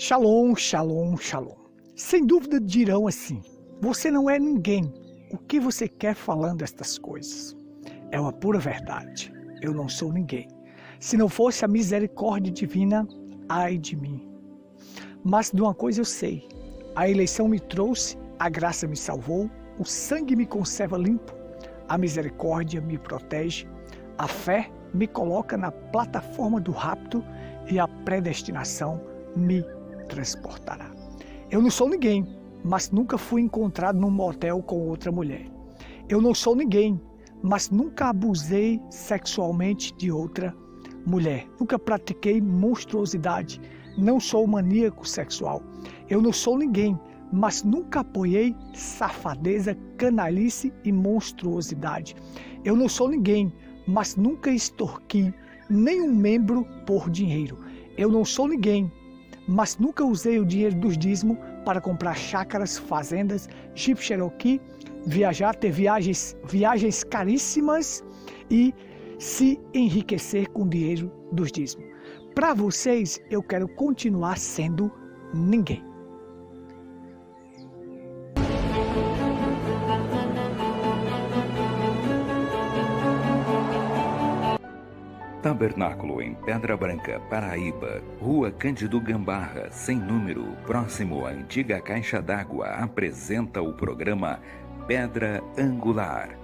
Shalom, shalom, shalom. Sem dúvida dirão assim: você não é ninguém. O que você quer falando estas coisas? É uma pura verdade. Eu não sou ninguém. Se não fosse a misericórdia divina, ai de mim. Mas de uma coisa eu sei: a eleição me trouxe, a graça me salvou, o sangue me conserva limpo, a misericórdia me protege, a fé me coloca na plataforma do rapto e a predestinação me transportará. Eu não sou ninguém, mas nunca fui encontrado num motel com outra mulher. Eu não sou ninguém, mas nunca abusei sexualmente de outra mulher. Nunca pratiquei monstruosidade. Não sou maníaco sexual. Eu não sou ninguém, mas nunca apoiei safadeza, canalice e monstruosidade. Eu não sou ninguém, mas nunca extorqui nenhum membro por dinheiro. Eu não sou ninguém, mas nunca usei o dinheiro dos dízimos para comprar chácaras, fazendas, Jeep Cherokee, viajar, ter viagens caríssimas e se enriquecer com o dinheiro dos dízimos. Para vocês, eu quero continuar sendo ninguém. Tabernáculo em Pedra Branca, Paraíba, Rua Cândido Gambarra, sem número, próximo à antiga caixa d'água, apresenta o programa Pedra Angular.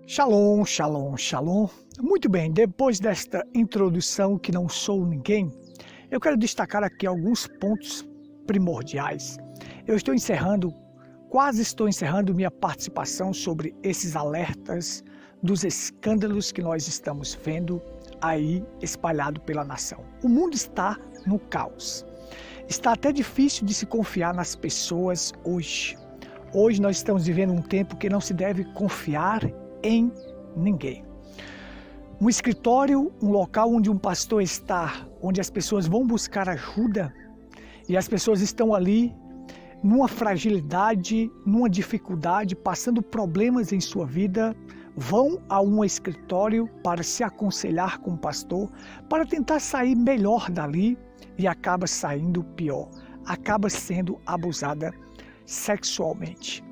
Shalom, shalom, shalom. Muito bem, depois desta introdução que não sou ninguém, eu quero destacar aqui alguns pontos primordiais. Quase estou encerrando minha participação sobre esses alertas dos escândalos que nós estamos vendo aí espalhado pela nação. O mundo está no caos. Está até difícil de se confiar nas pessoas hoje. Hoje nós estamos vivendo um tempo que não se deve confiar em ninguém. Um escritório, um local onde um pastor está, onde as pessoas vão buscar ajuda e as pessoas estão ali numa fragilidade, numa dificuldade, passando problemas em sua vida, vão a um escritório para se aconselhar com o pastor, para tentar sair melhor dali e acaba saindo pior, acaba sendo abusada sexualmente.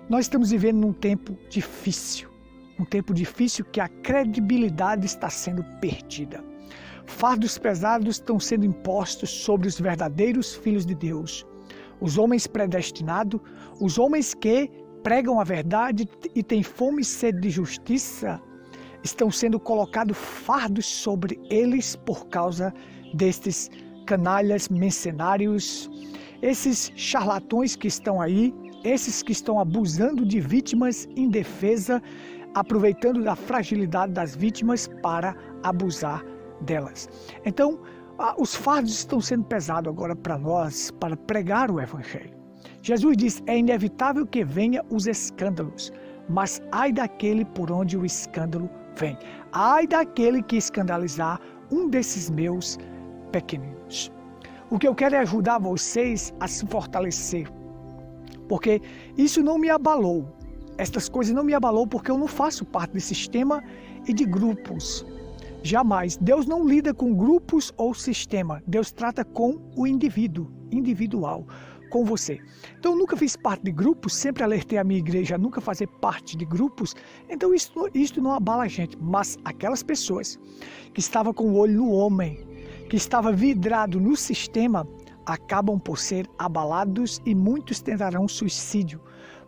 Nós estamos vivendo num tempo difícil. Um tempo difícil que a credibilidade está sendo perdida. Fardos pesados estão sendo impostos sobre os verdadeiros filhos de Deus. Os homens predestinados, os homens que pregam a verdade e têm fome e sede de justiça, estão sendo colocados fardos sobre eles por causa destes canalhas mercenários, esses charlatões que estão aí, esses que estão abusando de vítimas indefesas, aproveitando da fragilidade das vítimas para abusar delas. Então, os fardos estão sendo pesados agora para nós, para pregar o Evangelho. Jesus diz: é inevitável que venha os escândalos, mas ai daquele por onde o escândalo vem. Ai daquele que escandalizar um desses meus pequeninos. O que eu quero é ajudar vocês a se fortalecer, porque isso não me abalou. Estas coisas não me abalou porque eu não faço parte de sistema e de grupos. Jamais. Deus não lida com grupos ou sistema. Deus trata com o indivíduo, individual, com você. Então eu nunca fiz parte de grupos, sempre alertei a minha igreja a nunca fazer parte de grupos. Então isso não abala a gente. Mas aquelas pessoas que estavam com o olho no homem, que estavam vidrado no sistema, acabam por ser abalados e muitos tentarão suicídio.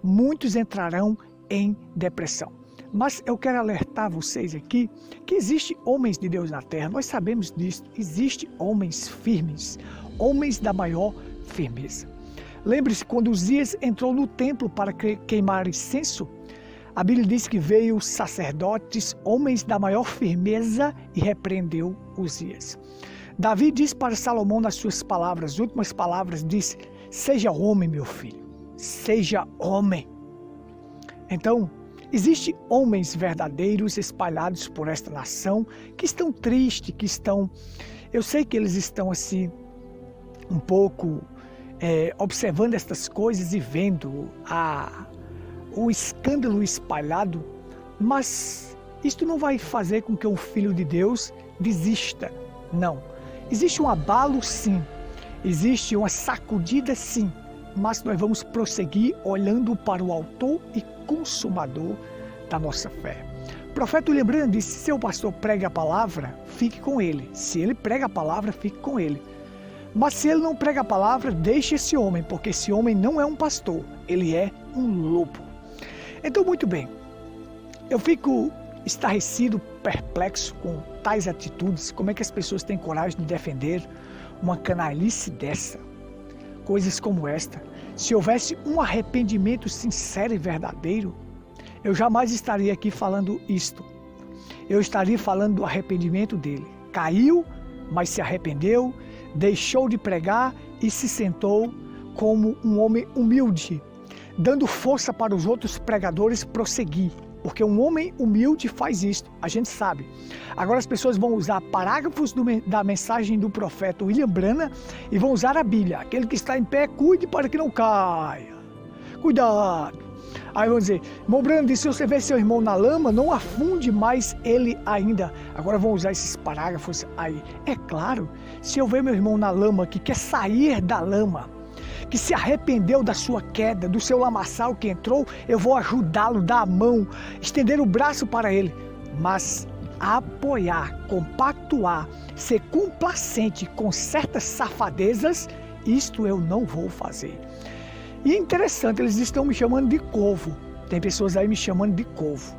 Muitos entrarão em depressão. Mas eu quero alertar vocês aqui que existem homens de Deus na terra, nós sabemos disso. Existem homens firmes, homens da maior firmeza. Lembre-se, quando Uzias entrou no templo para queimar incenso, a Bíblia diz que veio sacerdotes, homens da maior firmeza e repreendeu Uzias. Davi diz para Salomão nas suas palavras, últimas palavras, diz: seja homem, meu filho. Seja homem. Então, existem homens verdadeiros espalhados por esta nação que estão tristes, eu sei que eles estão assim, um pouco observando estas coisas e vendo o escândalo espalhado, mas isto não vai fazer com que o Filho de Deus desista, não. Existe um abalo, sim. Existe uma sacudida, sim. Mas nós vamos prosseguir olhando para o autor e consumador da nossa fé. O profeta William Branham disse: se seu pastor prega a palavra, fique com ele. Se ele prega a palavra, fique com ele. Mas se ele não prega a palavra, deixe esse homem, porque esse homem não é um pastor, ele é um lobo. Então, muito bem, eu fico estarrecido, perplexo com tais atitudes. Como é que as pessoas têm coragem de defender uma canalice dessa? Coisas como esta. Se houvesse um arrependimento sincero e verdadeiro, eu jamais estaria aqui falando isto. Eu estaria falando do arrependimento dele. Caiu, mas se arrependeu, deixou de pregar e se sentou como um homem humilde, dando força para os outros pregadores prosseguir. Porque um homem humilde faz isto, a gente sabe. Agora as pessoas vão usar parágrafos da mensagem do profeta William Branham e vão usar a Bíblia. Aquele que está em pé, cuide para que não caia. Cuidado. Aí vão dizer: irmão Branham disse, se você vê seu irmão na lama, não afunde mais ele ainda. Agora vão usar esses parágrafos aí. É claro, se eu ver meu irmão na lama, que quer sair da lama, que se arrependeu da sua queda, do seu lamaçal que entrou, eu vou ajudá-lo, dar a mão, estender o braço para ele. Mas apoiar, compactuar, ser complacente com certas safadezas, isto eu não vou fazer. E é interessante, eles estão me chamando de corvo. Tem pessoas aí me chamando de corvo.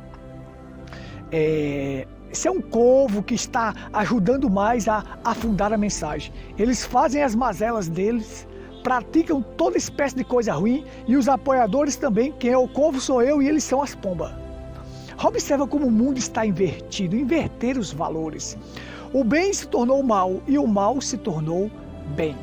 Esse é um corvo que está ajudando mais a afundar a mensagem. Eles fazem as mazelas deles, praticam toda espécie de coisa ruim, e os apoiadores também. Quem é o corvo sou eu e eles são as pombas. Observa como o mundo está invertido, inverter os valores. O bem se tornou mal e o mal se tornou bem.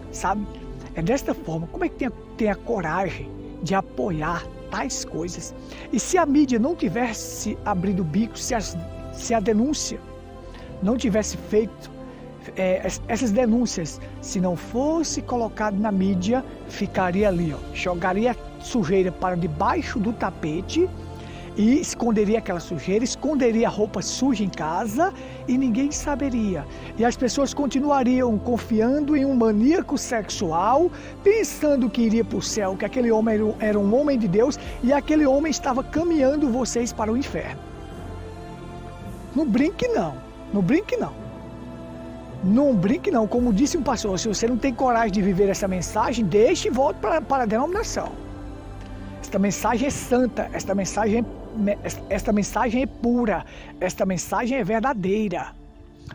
Sabe? É desta forma. Como é que tem a coragem de apoiar tais coisas? E se a mídia não tivesse abrido o bico, se a denúncia não tivesse feito essas denúncias, se não fosse colocado na mídia, ficaria ali, jogaria sujeira para debaixo do tapete e esconderia aquela sujeira, esconderia a roupa suja em casa e ninguém saberia. E as pessoas continuariam confiando em um maníaco sexual, pensando que iria para o céu, que aquele homem era um homem de Deus e aquele homem estava caminhando vocês para o inferno. Não brinque não, não brinque não. Não brinque não, como disse um pastor, se você não tem coragem de viver essa mensagem, deixe e volte para a denominação. Esta mensagem é santa, esta mensagem é pura, esta mensagem é verdadeira.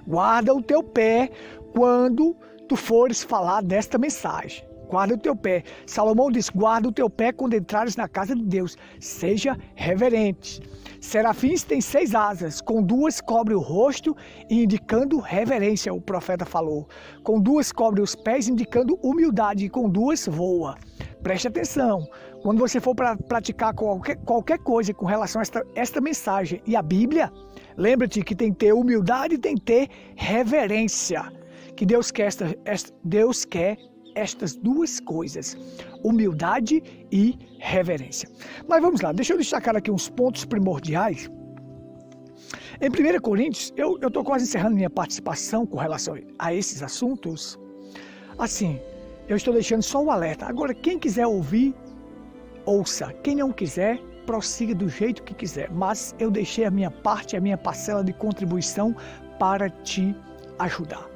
Guarda o teu pé quando tu fores falar desta mensagem. Guarda o teu pé. Salomão diz: guarda o teu pé quando entrares na casa de Deus. Seja reverente. Serafins têm 6 asas, com 2 cobre o rosto, indicando reverência, o profeta falou. Com 2 cobre os pés, indicando humildade, e com 2 voa. Preste atenção, quando você for praticar qualquer coisa com relação a esta mensagem e a Bíblia, lembra-te que tem que ter humildade e tem que ter reverência. Que Deus quer estas 2 coisas, humildade e reverência. Mas vamos lá, deixa eu destacar aqui uns pontos primordiais. Em 1 Coríntios, eu estou quase encerrando minha participação com relação a esses assuntos. Assim, eu estou deixando só o alerta. Agora, quem quiser ouvir, ouça. Quem não quiser, prossiga do jeito que quiser. Mas eu deixei a minha parte, a minha parcela de contribuição para te ajudar.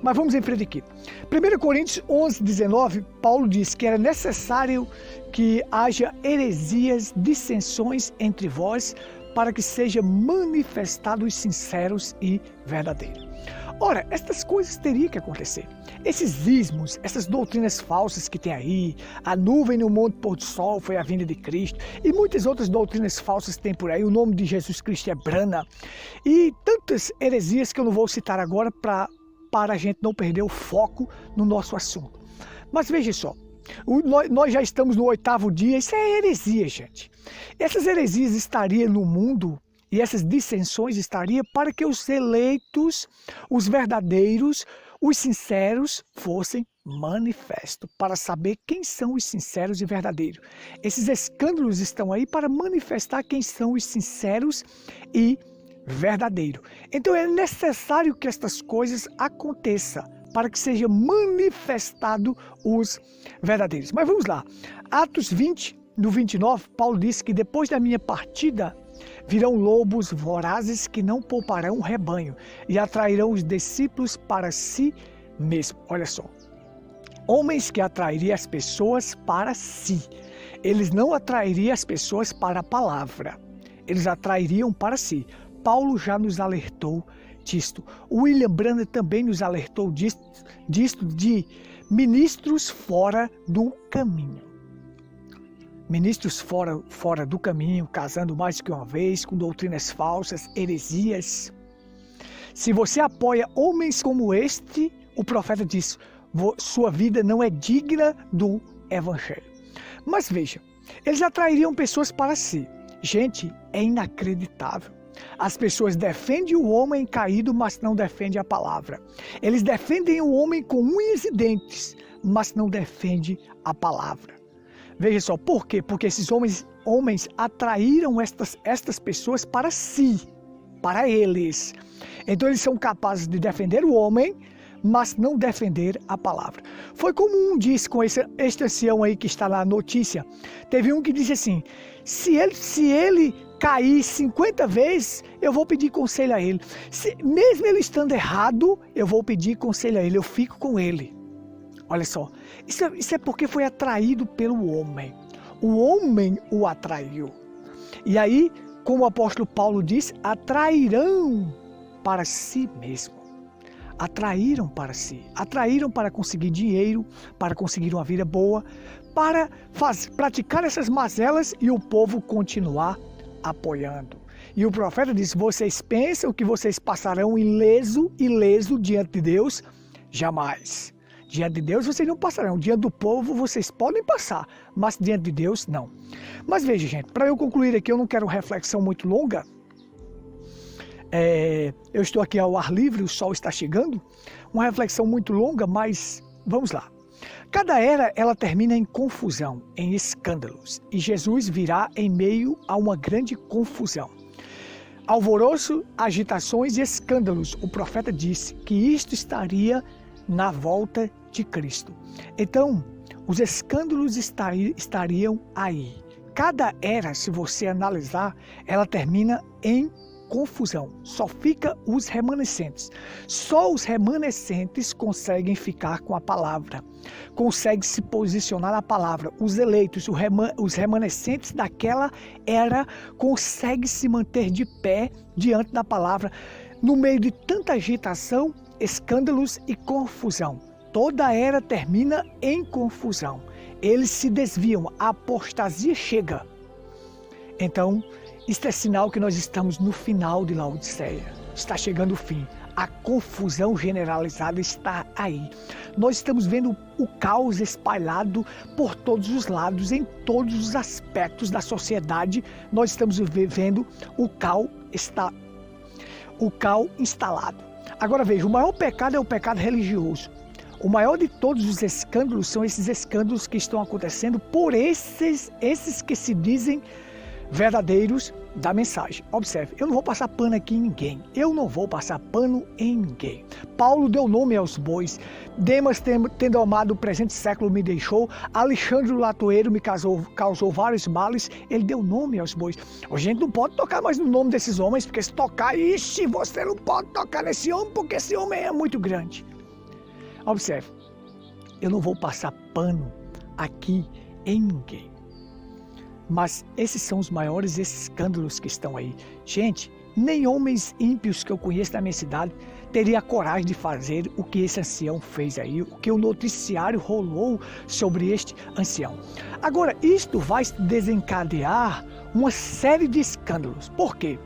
Mas vamos em frente aqui. 1 Coríntios 11, 19, Paulo diz que era necessário que haja heresias, dissensões entre vós, para que sejam manifestados os sinceros e verdadeiros. Ora, estas coisas teriam que acontecer. Esses ismos, essas doutrinas falsas que tem aí, a nuvem no monte pôr do sol foi a vinda de Cristo, e muitas outras doutrinas falsas que tem por aí, o nome de Jesus Cristo é Brana, e tantas heresias que eu não vou citar agora para a gente não perder o foco no nosso assunto. Mas veja só, nós já estamos no 8º dia, isso é heresia, gente. Essas heresias estariam no mundo e essas dissensões estariam para que os eleitos, os verdadeiros, os sinceros fossem manifesto, para saber quem são os sinceros e verdadeiros. Esses escândalos estão aí para manifestar quem são os sinceros e verdadeiros. Então é necessário que estas coisas aconteçam para que seja manifestado os verdadeiros. Mas vamos lá. Atos 20, no 29, Paulo disse que depois da minha partida virão lobos vorazes que não pouparão o rebanho e atrairão os discípulos para si mesmo. Olha só. Homens que atrairiam as pessoas para si. Eles não atrairiam as pessoas para a palavra. Eles atrairiam para si. Paulo já nos alertou disto. William Branham também nos alertou disto de ministros fora do caminho. Ministros fora do caminho, casando mais do que uma vez, com doutrinas falsas, heresias. Se você apoia homens como este, o profeta diz, sua vida não é digna do Evangelho. Mas veja, eles atrairiam pessoas para si. Gente, é inacreditável. As pessoas defendem o homem caído, mas não defendem a palavra. Eles defendem o homem com unhas e dentes, mas não defendem a palavra. Veja só, por quê? Porque esses homens atraíram estas pessoas para si, para eles. Então eles são capazes de defender o homem, mas não defender a palavra. Foi como um disse com este ancião aí que está na notícia. Teve um que disse assim, se ele cair 50 vezes, eu vou pedir conselho a ele. Mesmo ele estando errado, eu vou pedir conselho a ele, eu fico com ele. Olha só, isso é porque foi atraído pelo homem. O homem o atraiu. E aí, como o apóstolo Paulo diz, atrairão para si mesmo. Atraíram para si, atraíram para conseguir dinheiro, para conseguir uma vida boa, para praticar essas mazelas e o povo continuar apoiando. E o profeta disse, vocês pensam que vocês passarão ileso diante de Deus? Jamais. Diante de Deus vocês não passarão, diante do povo vocês podem passar, mas diante de Deus não. Mas veja, gente, para eu concluir aqui, eu não quero reflexão muito longa. Eu estou aqui ao ar livre, o sol está chegando, uma reflexão muito longa, mas vamos lá. Cada era, ela termina em confusão, em escândalos, e Jesus virá em meio a uma grande confusão. Alvoroço, agitações e escândalos, o profeta disse que isto estaria na volta de Cristo. Então, os escândalos estariam aí. Cada era, se você analisar, ela termina em confusão, só fica os remanescentes. Só os remanescentes conseguem ficar com a palavra, conseguem se posicionar na palavra. Os eleitos, os remanescentes daquela era conseguem se manter de pé diante da palavra, no meio de tanta agitação, escândalos e confusão. Toda era termina em confusão. Eles se desviam, a apostasia chega. Então, isto é sinal que nós estamos no final de Laodiceia. Está chegando o fim. A confusão generalizada está aí. Nós estamos vendo o caos espalhado por todos os lados, em todos os aspectos da sociedade. Nós estamos vendo o caos instalado. Agora veja, o maior pecado é o pecado religioso. O maior de todos os escândalos são esses escândalos que estão acontecendo por esses que se dizem verdadeiros da mensagem. Observe, eu não vou passar pano aqui em ninguém. Eu não vou passar pano em ninguém. Paulo deu nome aos bois. Demas, tendo amado o presente século, me deixou. Alexandre o Latoeiro me causou vários males. Ele deu nome aos bois. A gente não pode tocar mais no nome desses homens, porque se tocar, ixi, você não pode tocar nesse homem, porque esse homem é muito grande. Observe, eu não vou passar pano aqui em ninguém. Mas esses são os maiores escândalos que estão aí. Gente, nem homens ímpios que eu conheço da minha cidade teria coragem de fazer o que esse ancião fez aí, o que o noticiário rolou sobre este ancião. Agora, isto vai desencadear uma série de escândalos. Por quê?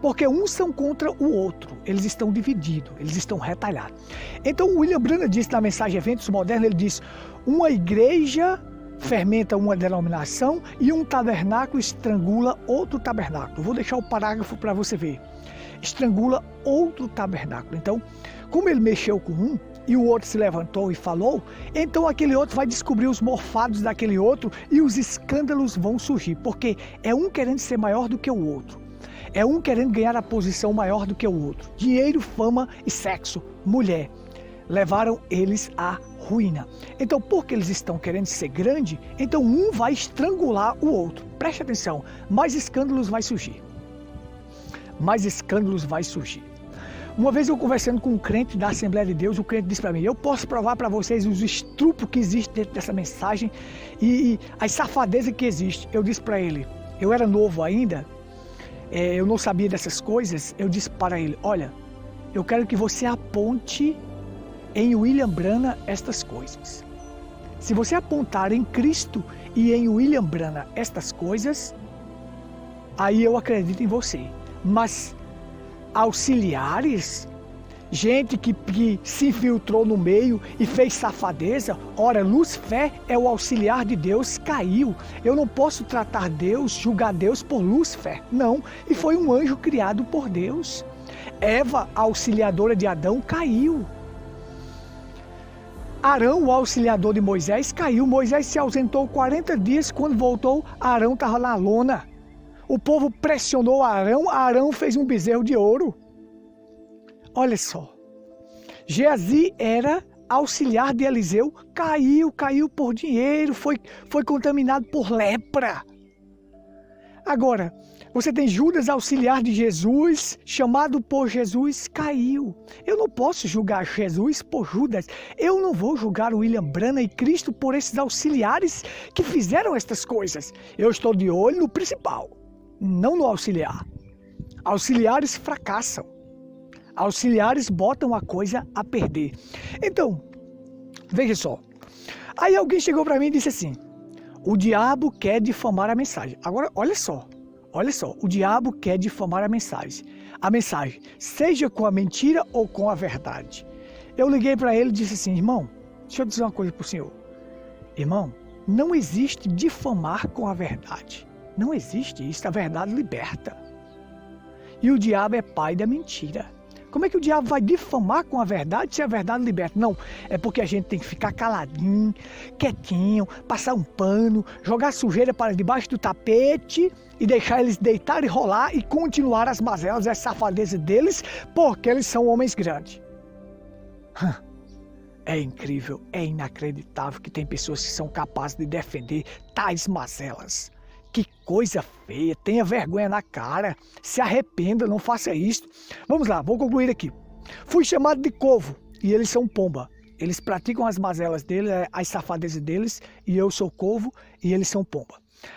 Porque uns são contra o outro, eles estão divididos, eles estão retalhados. Então, o William Branham disse na mensagem Eventos Modernos, ele diz, uma igreja fermenta uma denominação e um tabernáculo estrangula outro tabernáculo. Vou deixar o parágrafo para você ver. Estrangula outro tabernáculo. Então, como ele mexeu com um, e o outro se levantou e falou, então aquele outro vai descobrir os morfados daquele outro e os escândalos vão surgir, porque é um querendo ser maior do que o outro. É um querendo ganhar a posição maior do que o outro. Dinheiro, fama e sexo, mulher, levaram eles à ruína. Então, porque eles estão querendo ser grande, então um vai estrangular o outro. Preste atenção, mais escândalos vai surgir. Mais escândalos vai surgir. Uma vez eu conversando com um crente da Assembleia de Deus, o crente disse para mim, eu posso provar para vocês os estrupos que existem dentro dessa mensagem e as safadezas que existem. Eu disse para ele, eu era novo ainda, eu não sabia dessas coisas, eu disse para ele, olha, eu quero que você aponte em William Branham estas coisas. Se você apontar em Cristo e em William Branham estas coisas, aí eu acredito em você. Mas auxiliares, gente que se infiltrou no meio e fez safadeza, ora, Lúcifer é o auxiliar de Deus, caiu. Eu não posso tratar Deus, julgar Deus por Lúcifer, não. E foi um anjo criado por Deus. Eva, a auxiliadora de Adão, caiu. Arão, o auxiliador de Moisés, caiu. Moisés se ausentou 40 dias, quando voltou, Arão estava na lona. O povo pressionou Arão fez um bezerro de ouro. Olha só. Geazi era auxiliar de Eliseu, caiu por dinheiro, foi contaminado por lepra. Agora, você tem Judas, auxiliar de Jesus, chamado por Jesus, caiu. Eu não posso julgar Jesus por Judas. Eu não vou julgar o William Branham e Cristo por esses auxiliares que fizeram estas coisas. Eu estou de olho no principal, não no auxiliar. Auxiliares fracassam. Auxiliares botam a coisa a perder. Então, veja só. Aí alguém chegou para mim e disse assim, o diabo quer difamar a mensagem. Agora, olha só, o diabo quer difamar a mensagem. A mensagem, seja com a mentira ou com a verdade. Eu liguei para ele e disse assim, irmão, deixa eu dizer uma coisa para o senhor. Irmão, não existe difamar com a verdade. Não existe isso, a verdade liberta. E o diabo é pai da mentira. Como é que o diabo vai difamar com a verdade se a verdade liberta? Não, é porque a gente tem que ficar caladinho, quietinho, passar um pano, jogar sujeira para debaixo do tapete e deixar eles deitar e rolar e continuar as mazelas, as safadezas deles, porque eles são homens grandes. É incrível, é inacreditável que tem pessoas que são capazes de defender tais mazelas. Que coisa feia, tenha vergonha na cara, se arrependa, não faça isso. Vamos lá, vou concluir aqui. Fui chamado de corvo e eles são pomba. Eles praticam as mazelas deles, as safadezas deles, e eu sou corvo e eles são pomba.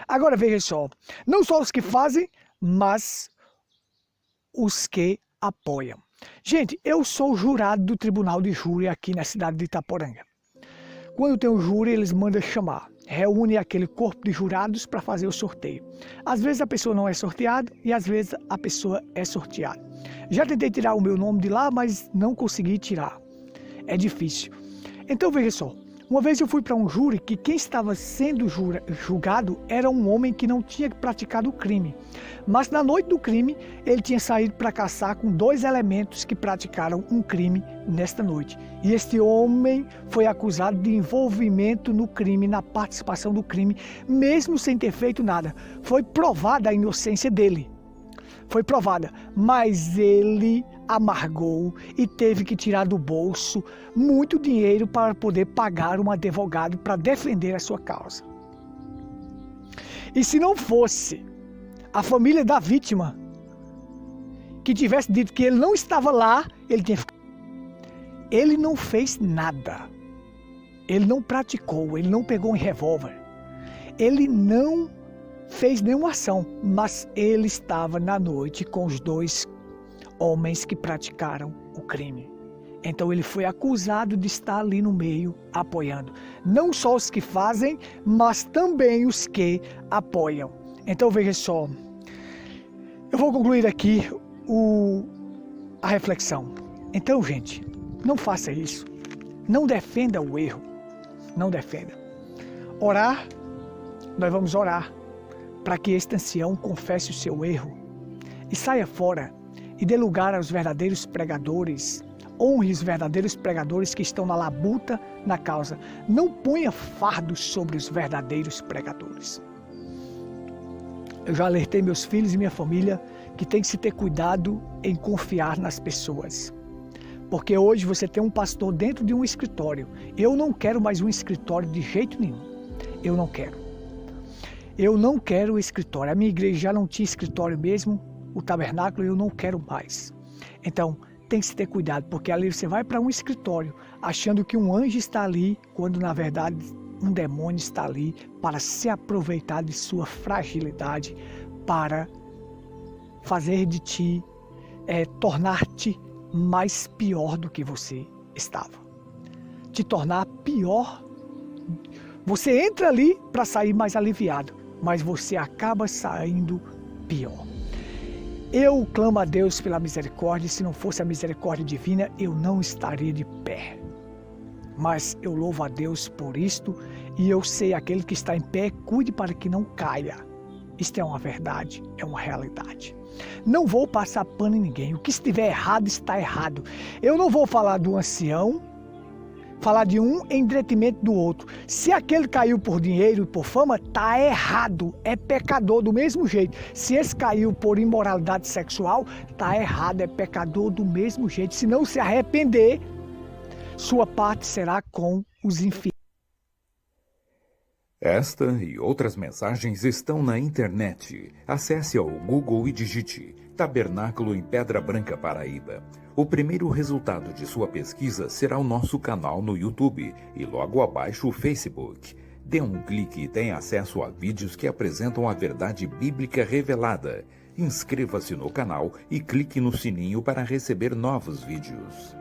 Agora veja só, não só os que fazem, mas os que apoiam. Gente, eu sou jurado do Tribunal de Júri aqui na cidade de Itaporanga. Quando tem um júri, eles mandam chamar. Reúne aquele corpo de jurados para fazer o sorteio. Às vezes a pessoa não é sorteada e às vezes a pessoa é sorteada. Já tentei tirar o meu nome de lá, mas não consegui tirar. É difícil. Então veja só, uma vez eu fui para um júri que quem estava sendo julgado era um homem que não tinha praticado o crime. Mas na noite do crime, ele tinha saído para caçar com 2 elementos que praticaram um crime nesta noite. E este homem foi acusado de envolvimento no crime, na participação do crime, mesmo sem ter feito nada. Foi provada a inocência dele. Foi provada, mas ele amargou e teve que tirar do bolso muito dinheiro para poder pagar um advogado para defender a sua causa. E se não fosse a família da vítima que tivesse dito que ele não estava lá, ele tinha ficado. Ele não fez nada. Ele não praticou, ele não pegou um revólver. Ele não fez nenhuma ação, mas ele estava na noite com os 2 homens que praticaram o crime. Então ele foi acusado de estar ali no meio apoiando. Não só os que fazem, mas também os que apoiam. Então veja só, eu vou concluir aqui a reflexão. Então, gente, não faça isso. Não defenda o erro. Não defenda. Orar, nós vamos orar para que este ancião confesse o seu erro e saia fora e dê lugar aos verdadeiros pregadores, Honre os verdadeiros pregadores que estão na labuta na causa. Não ponha fardo sobre os verdadeiros pregadores. Eu já alertei meus filhos e minha família que tem que se ter cuidado em confiar nas pessoas. Porque hoje você tem um pastor dentro de um escritório. Eu não quero mais um escritório de jeito nenhum. Eu não quero. Eu não quero escritório. A minha igreja já não tinha escritório mesmo. O tabernáculo eu não quero mais. Então, tem que se ter cuidado, porque ali você vai para um escritório achando que um anjo está ali, quando na verdade um demônio está ali para se aproveitar de sua fragilidade, para fazer de ti, tornar-te mais pior do que você estava. Te tornar pior. Você entra ali para sair mais aliviado, mas você acaba saindo pior. Eu clamo a Deus pela misericórdia, se não fosse a misericórdia divina, eu não estaria de pé. Mas eu louvo a Deus por isto, e eu sei, aquele que está em pé, cuide para que não caia. Isto é uma verdade, é uma realidade. Não vou passar pano em ninguém, o que estiver errado, está errado. Eu não vou falar do ancião, falar de um em detrimento do outro. Se aquele caiu por dinheiro e por fama, está errado, é pecador do mesmo jeito. Se esse caiu por imoralidade sexual, está errado, é pecador do mesmo jeito. Se não se arrepender, sua parte será com os infiéis. Esta e outras mensagens estão na internet. Acesse ao Google e digite Tabernáculo em Pedra Branca, Paraíba. O primeiro resultado de sua pesquisa será o nosso canal no YouTube e logo abaixo o Facebook. Dê um clique e tenha acesso a vídeos que apresentam a verdade bíblica revelada. Inscreva-se no canal e clique no sininho para receber novos vídeos.